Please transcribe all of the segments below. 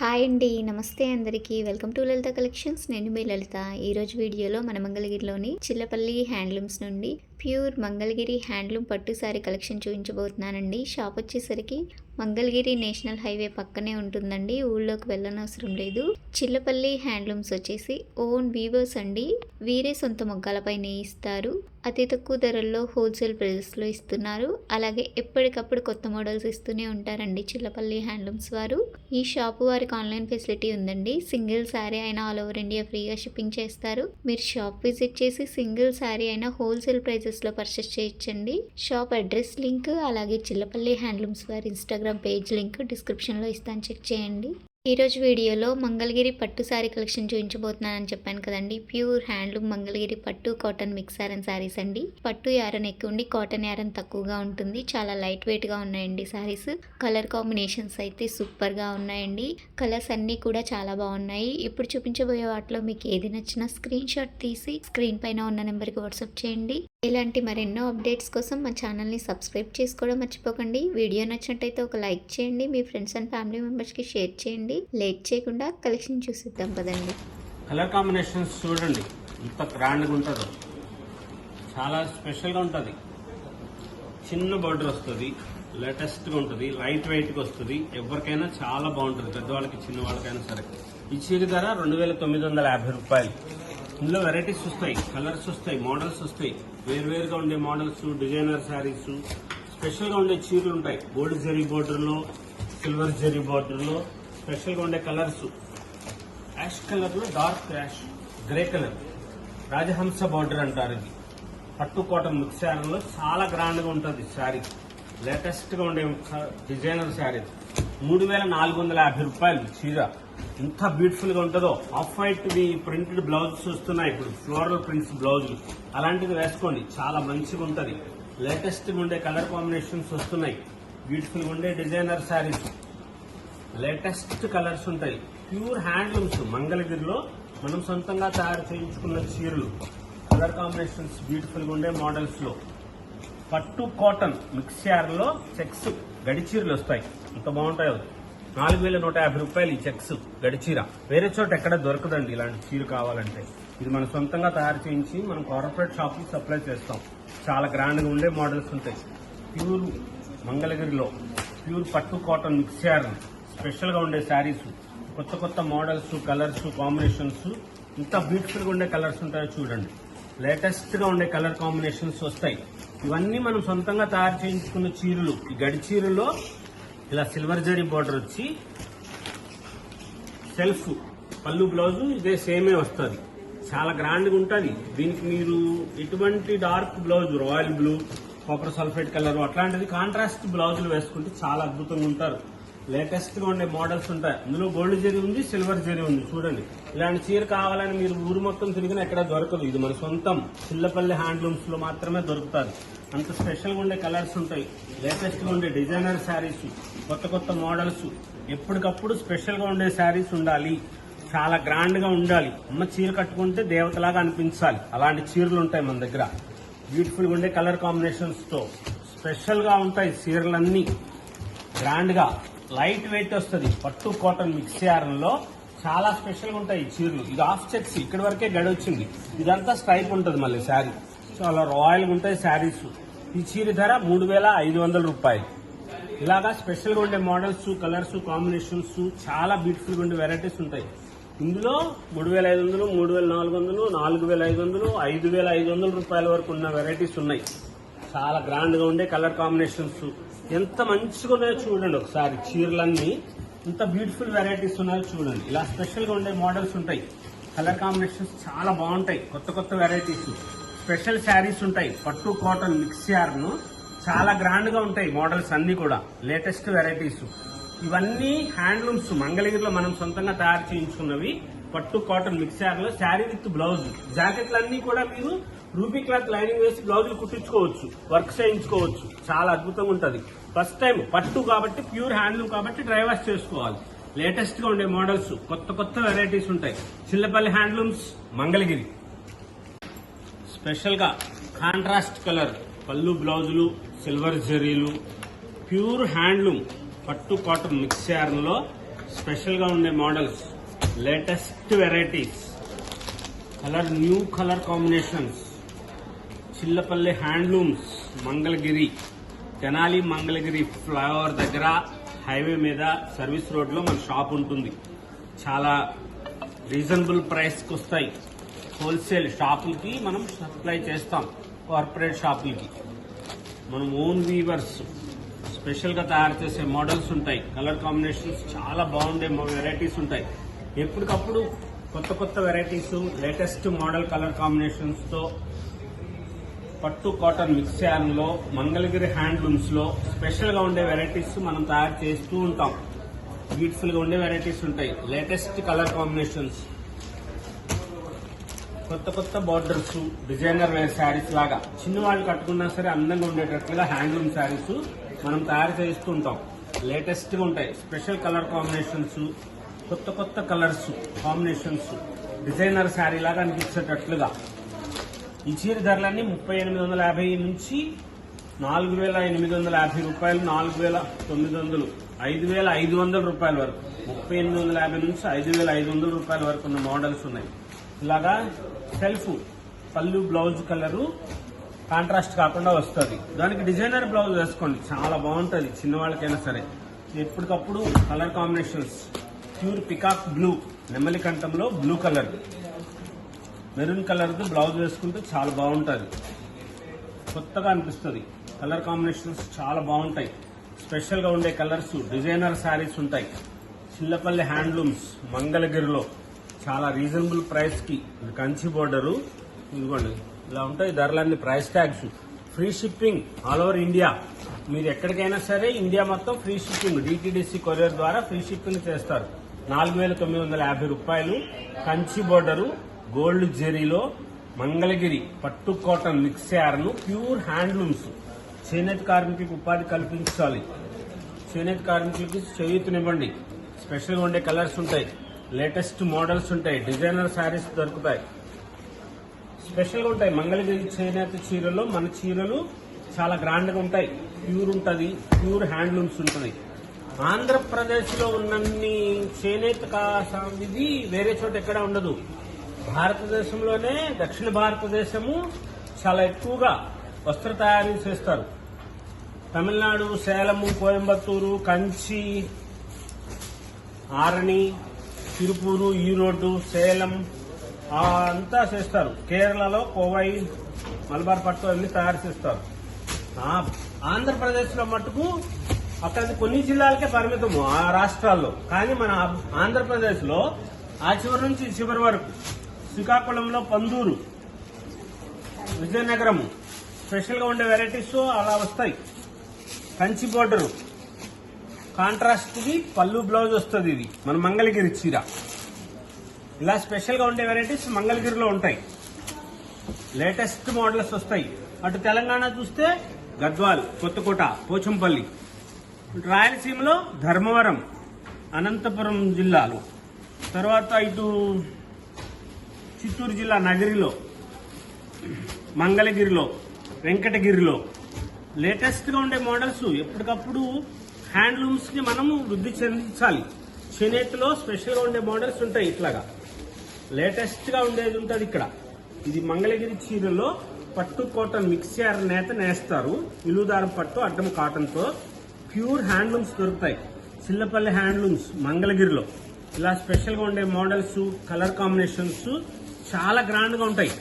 Hi అండి. నమస్తే అందరికీ. Welcome to Lalitha collections. నేను మీ లలిత. ఈరోజు వీడియోలో మన మంగళగిరిలోని చిల్లపల్లి హ్యాండ్లూమ్స్ నుండి ప్యూర్ మంగళగిరి హ్యాండ్లూమ్ పట్టు శారీ కలెక్షన్ చూపించబోతున్నానండి. షాప్ వచ్చేసరికి మంగళగిరి నేషనల్ హైవే పక్కనే ఉంటుందండి. ఊళ్ళోకి వెళ్ళనవసరం లేదు. చిల్లపల్లి హ్యాండ్లూమ్స్ వచ్చేసి ఓన్ వీవర్స్ అండి. వీరే సొంత మొగ్గాలపై నేయిస్తారు. అతి తక్కువ ధరల్లో హోల్సేల్ ప్రైజెస్లో ఇస్తున్నారు. అలాగే ఎప్పటికప్పుడు కొత్త మోడల్స్ ఇస్తూనే ఉంటారండి చిల్లపల్లి హ్యాండ్లూమ్స్ వారు. ఈ షాపు వారికి ఆన్లైన్ ఫెసిలిటీ ఉందండి. సింగిల్ శారీ అయినా ఆల్ ఓవర్ ఇండియా ఫ్రీగా షిప్పింగ్ చేస్తారు. మీరు షాప్ విజిట్ చేసి సింగిల్ శారీ అయినా హోల్సేల్ ప్రైజెస్లో పర్చేస్ చేయొచ్చండి. షాప్ అడ్రస్ లింక్ అలాగే చిల్లపల్లి హ్యాండ్లూమ్స్ వారి ఇన్స్టాగ్రామ్ పేజ్ లింక్ డిస్క్రిప్షన్లో ఇస్తాను, చెక్ చేయండి. ఈరోజు వీడియోలో మంగళగిరి పట్టు శారీ కలెక్షన్ చూపించబోతున్నానని చెప్పాను కదండి. ప్యూర్ హ్యాండ్లూమ్ మంగళగిరి పట్టు కాటన్ మిక్స్ యారన్ శారీస్ అండి. పట్టు యారన్ ఎక్కువ ఉండి కాటన్ యారన్ తక్కువగా ఉంటుంది. చాలా లైట్ వెయిట్గా ఉన్నాయండి శారీస్. కలర్ కాంబినేషన్స్ అయితే సూపర్గా ఉన్నాయండి. కలర్స్ అన్నీ కూడా చాలా బాగున్నాయి. ఇప్పుడు చూపించబోయే వాటిలో మీకు ఏది నచ్చినా స్క్రీన్ షాట్ తీసి స్క్రీన్ పైన ఉన్న నెంబర్కి వాట్సాప్ చేయండి. ఇలాంటి మరెన్నో అప్డేట్స్ కోసం మా ఛానల్ని సబ్స్క్రైబ్ చేసుకోవడం మర్చిపోకండి. వీడియో నచ్చినట్టయితే ఒక లైక్ చేయండి. మీ ఫ్రెండ్స్ అండ్ ఫ్యామిలీ మెంబర్స్కి షేర్ చేయండి. లేట్ చేయకుండా కలెక్షన్ చూసిద్దాం పదండి. కలర్ కాంబినేషన్స్ చూడండి ఎంత గ్రాండ్గా ఉంటుందో, చాలా స్పెషల్గా ఉంటుంది. చిన్న బార్డర్ వస్తుంది, లేటెస్ట్గా ఉంటుంది, లైట్ వెయిట్గా వస్తుంది. ఎవరికైనా చాలా బాగుంటుంది, పెద్దవాళ్ళకి చిన్న వాళ్ళకైనా సరే. ఈ చీర ధర 2950 రూపాయలు. ఇందులో వెరైటీస్ వస్తాయి, కలర్స్ వస్తాయి, మోడల్స్ వస్తాయి. వేరువేరుగా ఉండే మోడల్స్, డిజైనర్ శారీస్, స్పెషల్గా ఉండే చీరలు ఉంటాయి. గోల్డ్ జరీ బోర్డర్లో, సిల్వర్ జరీ బోర్డర్లో స్పెషల్గా ఉండే కలర్స్. యాష్ కలర్లో dark ash, grey colour, Rajahamsa border అంటారు. ఇది పట్టు కాటన్ మిక్స్ శారీలో చాలా గ్రాండ్గా ఉంటుంది శారీ. లేటెస్ట్గా ఉండే డిజైనర్ శారీ. 3450 రూపాయలు చీర. ఎంత బ్యూటిఫుల్ గా ఉంటుందో. ఆఫ్ వైట్ ప్రింటెడ్ బ్లౌజెస్ వస్తున్నాయి ఇప్పుడు, ఫ్లోరల్ ప్రింట్స్ బ్లౌజులు. అలాంటిది వేసుకోండి, చాలా మంచిగా ఉంటుంది. లేటెస్ట్ గా ఉండే కలర్ కాంబినేషన్స్ వస్తున్నాయి. బ్యూటిఫుల్ గా ఉండే డిజైనర్ శారీస్, లేటెస్ట్ కలర్స్ ఉంటాయి. ప్యూర్ హ్యాండ్లూమ్స్ మంగళగిరిలో మనం సొంతంగా తయారు చేయించుకున్న చీరలు. కలర్ కాంబినేషన్స్ బ్యూటిఫుల్ గా ఉండే మోడల్స్ లో పట్టు కాటన్ మిక్స్ లో చెక్స్ గడి చీరలు వస్తాయి. ఎంత బాగుంటాయో. 4150 రూపాయలు ఈ చెక్స్ గడిచీర. వేరే చోట ఎక్కడ దొరకదండి ఇలాంటి చీర కావాలంటే. ఇది మనం సొంతంగా తయారు చేయించి మనం కార్పొరేట్ షాప్కి సప్లై చేస్తాం. చాలా గ్రాండ్గా ఉండే మోడల్స్ ఉంటాయి. ప్యూర్ మంగళగిరిలో ప్యూర్ పట్టు కాటన్ మిక్స్ స్పెషల్గా ఉండే శారీస్, కొత్త కొత్త మోడల్స్, కలర్స్, కాంబినేషన్స్. ఇంత బ్యూటిఫుల్గా ఉండే కలర్స్ ఉంటాయో చూడండి. లేటెస్ట్గా ఉండే కలర్ కాంబినేషన్స్ వస్తాయి. ఇవన్నీ మనం సొంతంగా తయారు చేయించుకున్న చీరలు. ఈ గడి చీరలో ఇలా సిల్వర్ జరీ బార్డర్ వచ్చి సెల్ఫ్ పళ్ళు బ్లౌజు ఇదే సేమే వస్తుంది. చాలా గ్రాండ్గా ఉంటుంది. దీనికి మీరు ఎటువంటి dark blouse, royal blue, copper sulphate colour అట్లాంటిది కాంట్రాస్ట్ బ్లౌజులు వేసుకుంటే చాలా అద్భుతంగా ఉంటారు. లేటెస్ట్గా ఉండే మోడల్స్ ఉంటాయి. అందులో గోల్డ్ జరీ ఉంది, సిల్వర్ జరీ ఉంది. చూడండి, ఇలాంటి చీర కావాలని మీరు ఊరు మొత్తం తిరిగినా ఎక్కడ దొరకదు. ఇది మన సొంతం చిల్లపల్లి హ్యాండ్లూమ్స్ లో మాత్రమే దొరుకుతుంది. అంత స్పెషల్గా ఉండే కలర్స్ ఉంటాయి. లేటెస్ట్గా ఉండే డిజైనర్ శారీస్, కొత్త కొత్త మోడల్స్. ఎప్పటికప్పుడు స్పెషల్గా ఉండే శారీస్ ఉండాలి, చాలా గ్రాండ్గా ఉండాలి. అమ్మ చీర కట్టుకుంటే దేవతలాగా అనిపించాలి. అలాంటి చీరలు ఉంటాయి మన దగ్గర. బ్యూటిఫుల్గా ఉండే కలర్ కాంబినేషన్స్తో స్పెషల్గా ఉంటాయి చీరలన్నీ. గ్రాండ్గా లైట్ వెయిట్ వస్తుంది. పట్టు కాటన్ మిక్స్ లో చాలా స్పెషల్గా ఉంటాయి ఈ చీరలు. ఇది హాఫ్ చెక్స్, ఇక్కడి వరకే గడి వచ్చింది. ఇదంతా స్ట్రైప్ ఉంటుంది మళ్ళీ శారీ. చాలా రాయల్గా ఉంటాయి శారీస్. ఈ చీర ధర 3500 రూపాయలు. ఇలాగా స్పెషల్గా ఉండే మోడల్స్, కలర్స్, కాంబినేషన్స్, చాలా బ్యూటిఫుల్గా ఉండే వెరైటీస్ ఉంటాయి. ఇందులో 3500, 3400, 4500, 5500 రూపాయల వరకు ఉన్న వెరైటీస్ ఉన్నాయి. చాలా గ్రాండ్గా ఉండే కలర్ కాంబినేషన్స్. ఎంత మంచిగా ఉన్నాయో చూడండి ఒకసారి. చీరలన్నీ ఎంత బ్యూటిఫుల్ వెరైటీస్ ఉన్నాయో చూడండి. ఇలా స్పెషల్గా ఉండే మోడల్స్ ఉంటాయి. కలర్ కాంబినేషన్స్ చాలా బాగుంటాయి. కొత్త కొత్త వెరైటీస్, స్పెషల్ శారీస్ ఉంటాయి. పట్టు కాటన్ మిక్స్ చాలా గ్రాండ్గా ఉంటాయి మోడల్స్ అన్ని కూడా. లేటెస్ట్ వెరైటీస్ ఇవన్నీ హ్యాండ్లూమ్స్ మంగళగిరిలో మనం సొంతంగా తయారు చేయించుకున్నవి. పట్టు కాటన్ మిక్స్ లో శారీ విత్ బ్లౌజ్. జాకెట్లన్నీ కూడా మీరు రూపీ క్లాత్ లైనింగ్ వేసి బ్లౌజులు కుట్టించుకోవచ్చు, వర్క్ చేయించుకోవచ్చు. చాలా అద్భుతంగా ఉంటుంది. ఫస్ట్ టైం పట్టు కాబట్టి, ప్యూర్ హ్యాండ్లూమ్ కాబట్టి డ్రై వాష్ చేసుకోవాలి. లేటెస్ట్ గా ఉండే మోడల్స్, కొత్త కొత్త వెరైటీస్ ఉంటాయి. చిల్లపల్లి హ్యాండ్లూమ్స్ మంగళగిరి. స్పెషల్ గా కాంట్రాస్ట్ కలర్ పళ్ళు బ్లౌజులు, సిల్వర్ జరీలు, ప్యూర్ హ్యాండ్లూమ్ పట్టు కాటన్ మిక్స్ లో స్పెషల్ గా ఉండే models, latest varieties, new colour combinations, Chillapalli handlooms, Mangalagiri, Tenali Mangalagiri flyover దగ్గర హైవే మీద సర్వీస్ రోడ్ లో మన షాప్ ఉంటుంది. చాలా రీజనబుల్ ప్రైస్ కి వస్తాయి. హోల్సేల్ షాపులకి మనం సప్లై చేస్తాం, కార్పొరేట్ షాపులకి. మనం ఓన్ వీవర్స్ స్పెషల్ గా తయారు చేసే మోడల్స్ ఉంటాయి. కలర్ కాంబినేషన్స్ చాలా బాగుండే వెరైటీస్ ఉంటాయి. ఎప్పటికప్పుడు కొత్త కొత్త varieties, latest model colour combinations తో పట్టు కాటన్ మిక్స్ లో మంగళగిరి హ్యాండ్లూమ్స్ లో స్పెషల్ గా ఉండే వెరైటీస్ మనం తయారు చేస్తూ ఉంటాం. బ్యూటిఫుల్ గా ఉండే వెరైటీస్ ఉంటాయి. లేటెస్ట్ కలర్ కాంబినేషన్స్, కొత్త కొత్త బార్డర్స్, డిజైనర్ వేర్ శారీస్ లాగా చిన్నవాళ్ళు కట్టుకున్నా సరే అందంగా ఉండేటట్లుగా హ్యాండ్లూమ్ శారీస్ మనం తయారు చేస్తూ ఉంటాం. లేటెస్ట్ గా ఉంటాయి. స్పెషల్ కలర్ కాంబినేషన్స్, కొత్త కొత్త కలర్స్ కాంబినేషన్స్, డిజైనర్ శారీ లాగా అనిపించేటట్లుగా. ఈ చీర ధరలన్నీ 3850 నుంచి 4850 రూపాయలు, 4900, 5500 రూపాయల వరకు, 3850 నుంచి 5500 రూపాయల వరకు ఉన్న మోడల్స్ ఉన్నాయి. ఇలాగా సెల్ఫ్ పళ్ళు బ్లౌజ్ కలరు కాంట్రాస్ట్ కాకుండా వస్తుంది. దానికి డిజైనర్ బ్లౌజ్ వేసుకోండి, చాలా బాగుంటుంది చిన్నవాళ్ళకైనా సరే. ఎప్పటికప్పుడు colour combinations, pure peacock blue, నెమలి కంఠంలో blue colour, maroon colour blouse వేసుకుంటే చాలా బాగుంటుంది, కొత్తగా అనిపిస్తుంది. కలర్ కాంబినేషన్స్ చాలా బాగుంటాయి. స్పెషల్ గా ఉండే కలర్స్, డిజైనర్ శారీస్ ఉంటాయి. చిల్లపల్లి హ్యాండ్లూమ్స్ మంగళగిరిలో చాలా రీజనబుల్ ప్రైస్ కి కంచి బోర్డరు, ఇదిగోండి ఇలా ఉంటాయి ధరలన్నీ. Price tags, free shipping all over India. మీరు ఎక్కడికైనా సరే ఇండియా మొత్తం ఫ్రీ షిప్పింగ్, డిటిడిసి కొరియర్ ద్వారా ఫ్రీ షిప్పింగ్ చేస్తారు. 4950 రూపాయలు. కంచి బోర్డరు గోల్డ్ జెరీలో మంగళగిరి పట్టు కాటన్ మిక్స్ ను ప్యూర్ హ్యాండ్లూమ్స్. చేనేత కార్మికులకు ఉపాధి కల్పించాలి, చేనేత కార్మికులకి చేయూతనివ్వండి. స్పెషల్ గా ఉండే కలర్స్ ఉంటాయి, లేటెస్ట్ మోడల్స్ ఉంటాయి, డిజైనర్ శారీస్ దొరుకుతాయి. స్పెషల్ గా ఉంటాయి. మంగళగిరి చేనేత చీరలో మన చీరలు చాలా గ్రాండ్ గా ఉంటాయి. ప్యూర్ ఉంటది, ప్యూర్ హ్యాండ్లూమ్స్ ఉంటుంది. ఆంధ్రప్రదేశ్ లో ఉన్నన్ని చేనేత ఇది వేరే చోట ఎక్కడ ఉండదు. భారతదేశంలోనే దక్షిణ భారతదేశము చాలా ఎక్కువగా వస్త్ర తయారీ చేస్తారు. తమిళనాడు, సేలము, కోయంబత్తూరు, కంచి, ఆరణి, తిరుపూరు, ఈరోడ్డు, సేలం అంతా చేస్తారు. కేరళలో కోవై, మలబార్ పట్టు అన్ని తయారు చేస్తారు. ఆంధ్రప్రదేశ్ లో మటుకు అక్కడ కొన్ని జిల్లాలకే పరిమితము ఆ రాష్ట్రాల్లో. కానీ మన ఆంధ్రప్రదేశ్ లో ఆ చివరి నుంచి చివరి వరకు, శ్రీకాకుళంలో పందూరు, విజయనగరం స్పెషల్ గా ఉండే వెరైటీస్ అలా వస్తాయి. కంచి బోర్డర్ కాంట్రాస్ట్ ది పళ్ళు బ్లౌజ్ వస్తుంది. ఇది మన మంగళగిరి చీర. ఇలా స్పెషల్ గా ఉండే వెరైటీస్ మంగళగిరిలో ఉంటాయి. లేటెస్ట్ మోడల్స్ వస్తాయి. అటు తెలంగాణ చూస్తే గద్వాల్, కొత్తకోట, పోచంపల్లి. రాయలసీమలో ధర్మవరం, అనంతపురం జిల్లాలు. తర్వాత ఇటు చిత్తూరు జిల్లా నగరిలో, మంగళగిరిలో, వెంకటగిరిలో లేటెస్ట్ గా ఉండే మోడల్స్. ఎప్పటికప్పుడు హ్యాండ్లూమ్స్ ని మనము వృద్ధి చెందించాలి. చేనేతలో స్పెషల్ గా ఉండే మోడల్స్ ఉంటాయి. ఇట్లాగా లేటెస్ట్ గా ఉండేది ఉంటుంది ఇక్కడ. ఇది మంగళగిరి చీరలో పట్టు కాటన్ మిక్సర్ నేత నేస్తారు. ఇలుదారం పట్టు అడ్డం కాటన్ తో ప్యూర్ హ్యాండ్లూమ్స్ దొరుకుతాయి. చిల్లపల్లి హ్యాండ్లూమ్స్ మంగళగిరిలో. ఇలా స్పెషల్ గా ఉండే మోడల్స్, కలర్ కాంబినేషన్స్ చాలా గ్రాండ్ గా ఉంటాయి.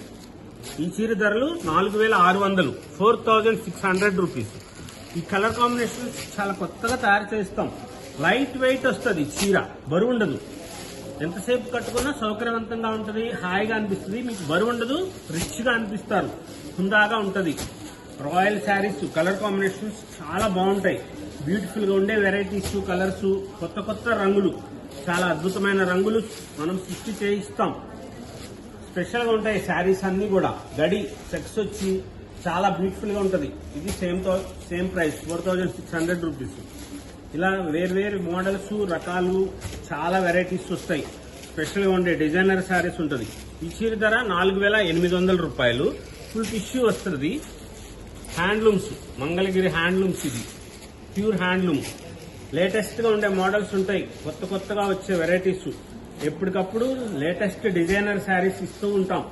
ఈ చీర ధరలు 4600, 4600 రూపీస్. ఈ కలర్ కాంబినేషన్స్ చాలా కొత్తగా తయారు చేస్తాం. లైట్ వెయిట్ వస్తుంది చీర, బరువు ఉండదు. ఎంతసేపు కట్టుకున్నా సౌకర్యవంతంగా ఉంటుంది, హాయిగా అనిపిస్తుంది. మీకు బరువు ఉండదు, రిచ్ గా అనిపిస్తారు, హుందాగా ఉంటది. రాయల్ శారీస్, కలర్ కాంబినేషన్స్ చాలా బాగుంటాయి. బ్యూటిఫుల్ గా ఉండే వెరైటీస్, కలర్స్, కొత్త కొత్త రంగులు, చాలా అద్భుతమైన రంగులు మనం సృష్టి చేయిస్తాం. స్పెషల్ గా ఉంటాయి శారీస్ అన్ని కూడా. గడి చెక్స్ వచ్చి చాలా బ్యూటిఫుల్ గా ఉంటది. ఇది సేమ్ ప్రైస్ 4600 రూపీస్. ఇలా వేర్వేరు మోడల్స్, రకాలు, చాలా వెరైటీస్ వస్తాయి. స్పెషల్ గా ఉండే డిజైనర్ శారీస్ ఉంటుంది. ఈ చీర ధర 4800 రూపాయలు. ఫుల్ టిష్యూ వస్తుంది. Handlooms, Mangalagiri handlooms. ఇది ప్యూర్ హ్యాండ్లూమ్. లేటెస్ట్ గా ఉండే మోడల్స్ ఉంటాయి, కొత్త కొత్తగా వచ్చే వెరైటీస్. ఎప్పటికప్పుడు లేటెస్ట్ డిజైనర్ శారీస్ ఇస్తూ ఉంటాం.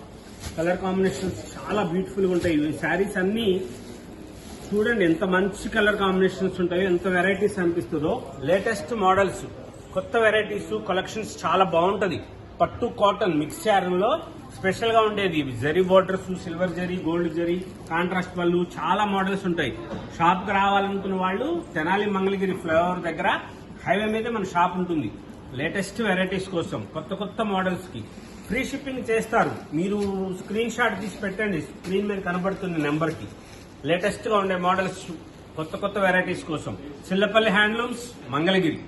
కలర్ కాంబినేషన్స్ చాలా బ్యూటిఫుల్ గా ఉంటాయి. ఈ శారీస్ అన్ని చూడండి ఎంత మంచి కలర్ కాంబినేషన్స్ ఉంటాయో, ఎంత వెరైటీస్ అనిపిస్తుందో. లేటెస్ట్ మోడల్స్, కొత్త వెరైటీస్, కలెక్షన్స్ చాలా బాగుంటది. పట్టు కాటన్ మిక్స్ లో స్పెషల్ గా ఉండేది. Zari borders, silver zari, gold zari, contrast పళ్ళు, చాలా మోడల్స్ ఉంటాయి. షాప్ కి రావాలనుకున్న వాళ్ళు తెనాలి మంగళగిరి ఫ్లైఓవర్ దగ్గర హైవే మీద మన షాప్ ఉంటుంది. లేటెస్ట్ వెరైటీస్ కోసం, కొత్త కొత్త మోడల్స్ కి ఫ్రీ షిప్పింగ్ చేస్తారు. మీరు స్క్రీన్ షాట్ తీసి పెట్టండి, స్క్రీన్ మీద కనబడుతున్న నెంబర్ కి. లేటెస్ట్ గా ఉండే మోడల్స్, కొత్త కొత్త వెరైటీస్ కోసం చిల్లపల్లి హ్యాండ్లూమ్స్, మంగళగిరి.